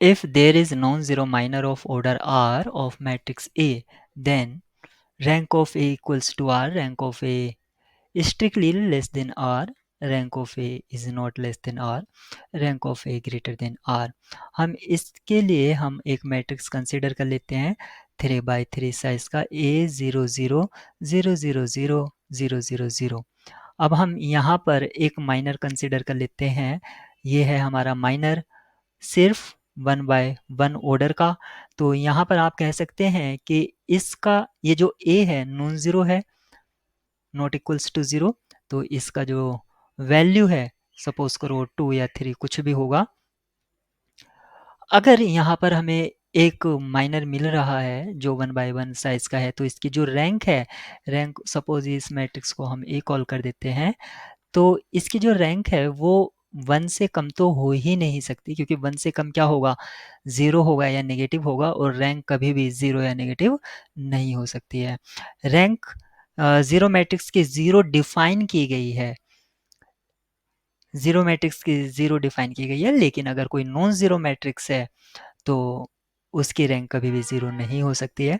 If there is non-zero minor of order R of matrix A, then rank of A equals to R, rank of A is strictly less than R, rank of A is not less than R, rank of A greater than R. हम इसके लिए हम एक matrix consider कर लेते हैं 3x3 size का A00000000। अब हम यहाँ पर एक माइनर कंसिडर कर लेते हैं, ये है हमारा माइनर सिर्फ 1/1 ऑर्डर का। तो यहाँ पर आप कह सकते हैं कि इसका ये जो A है नॉन ज़ीरो है, नॉट इक्वल्स टू 0, तो इसका जो वैल्यू है सपोज करो 2 या 3 कुछ भी होगा। अगर यहाँ पर हमें एक माइनर मिल रहा है जो 1/1 साइज का है, तो इसकी जो रैंक है, रैंक सपोज इस मैट्रिक्स को हम A कॉल कर देते हैं, तो इसकी जो रैंक है वो 1 से कम तो हो ही नहीं सकती, क्योंकि 1 से कम क्या होगा, 0 होगा या नेगेटिव होगा, और रैंक कभी भी 0 या नेगेटिव नहीं हो सकती है। रैंक 0 मैट्रिक्स की 0 डिफाइन की गई है, 0 मैट्रिक्स की 0 डिफाइन की गई है, लेकिन अगर कोई नॉन ज़ीरो मैट्रिक्स है तो उसकी रैंक कभी भी 0 नहीं हो सकती है।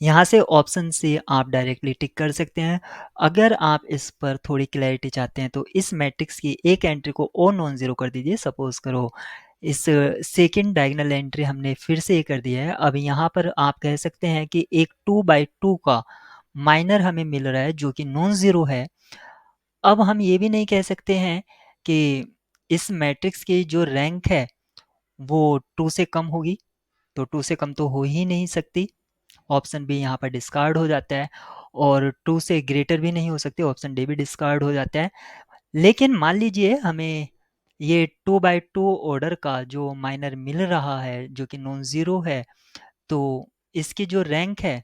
यहाँ से ऑप्शन से आप डायरेक्टली टिक कर सकते हैं। अगर आप इस पर थोड़ी क्लैरिटी चाहते हैं तो इस मैट्रिक्स की एक एंट्री को और नॉन ज़ीरो कर दीजिए। सपोज करो इस सेकंड डायगोनल एंट्री हमने फिर से ये कर दिया है। अब यहाँ पर आप कह सकते हैं कि एक 2/2 का माइनर हमें मिल रहा है जो कि नॉन ज़ीरो है। अब हम ये भी नहीं कह सकते हैं कि इस मैट्रिक्स की जो रैंक है वो 2 से कम होगी, तो 2 से कम तो हो ही नहीं सकती, ऑप्शन बी यहाँ पर डिस्कार्ड हो जाता है, और 2 से ग्रेटर भी नहीं हो सकती, ऑप्शन डी भी डिस्कार्ड हो जाता है। लेकिन मान लीजिए हमें ये 2/2 ऑर्डर का जो माइनर मिल रहा है जो कि नॉन ज़ीरो है, तो इसकी जो रैंक है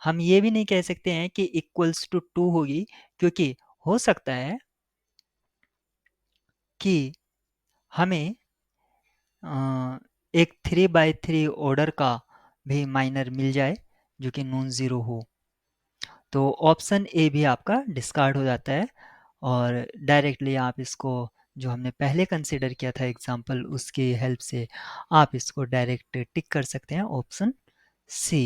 हम ये भी नहीं कह सकते हैं कि इक्वल्स टू 2 होगी, क्योंकि हो सकता है कि हमें एक 3/3 ऑर्डर का भी माइनर मिल जाए जो कि नॉन ज़ीरो हो, तो ऑप्शन ए भी आपका डिस्कार्ड हो जाता है, और डायरेक्टली आप इसको जो हमने पहले कंसिडर किया था एग्जाम्पल, उसकी हेल्प से आप इसको डायरेक्ट टिक कर सकते हैं ऑप्शन सी।